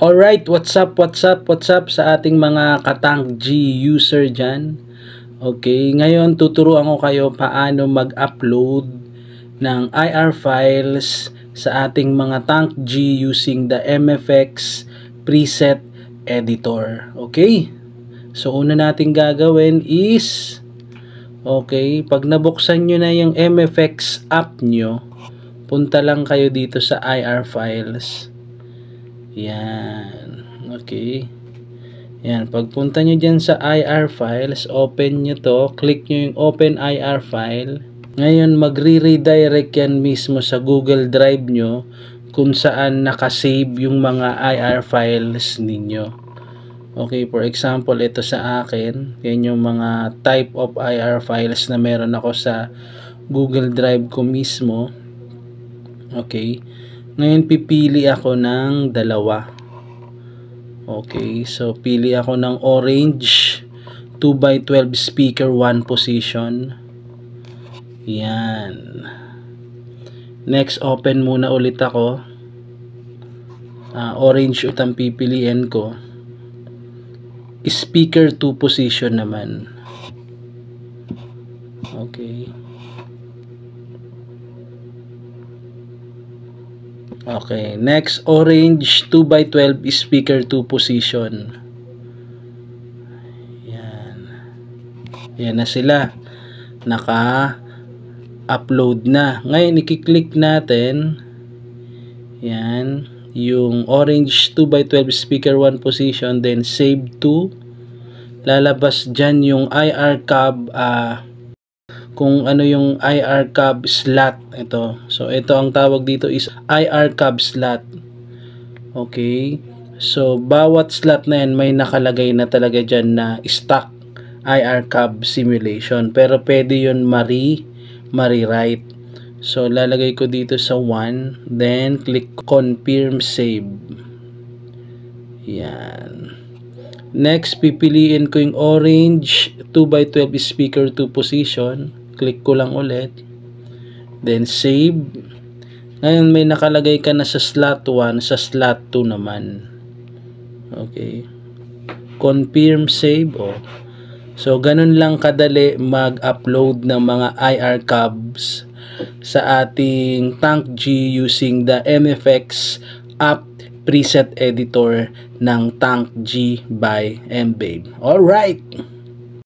Alright, what's up sa ating mga Katank G user dyan? Okay, ngayon tuturuan ko kayo paano mag-upload ng IR files sa ating mga Tank G using the MFX preset editor. Okay, so una natin gagawin is, okay, pag nabuksan nyo na yung MFX app nyo, punta lang kayo dito sa IR files. Yan. Okay. Yan. Pagpunta nyo dyan sa IR files, open nyo to. Click nyo yung open IR file. Ngayon, magre-redirect yan mismo sa Google Drive nyo kung saan nakasave yung mga IR files ninyo. Okay. For example, ito sa akin. Yan yung mga type of IR files na meron ako sa Google Drive ko mismo. Okay. Ngayon, pipili ako ng dalawa. Okay, so pili ako ng orange 2x12 speaker 1 position. Yan. Next, open muna ulit ako. Orange utang pipiliin ko. Speaker 2 position naman. Okay. Okay, next, orange 2x12 speaker 2 position. Yan. Yan na sila. Naka-upload na. Ngayon, i-click natin. Yan. Yung orange 2x12 speaker 1 position. Then, save to. Lalabas dyan yung IR cab, kung ano yung IR cab slot. Ito. So, ito ang tawag dito is IR cab slot. Okay. So, bawat slot na yan may nakalagay na talaga dyan na stock IR cab simulation. Pero pwede yun mari-write. So, lalagay ko dito sa 1. Then, click confirm save. Yan. Next, pipiliin ko yung orange 2x12 speaker 2 position. Click ko lang ulit. Then, save. Ngayon, may nakalagay ka na sa slot 1, sa slot 2 naman. Okay. Confirm save. Oh. So, ganun lang kadali mag-upload ng mga IR cabs sa ating Tank G using the MFX app preset editor ng Tank G by Mbabe. Alright!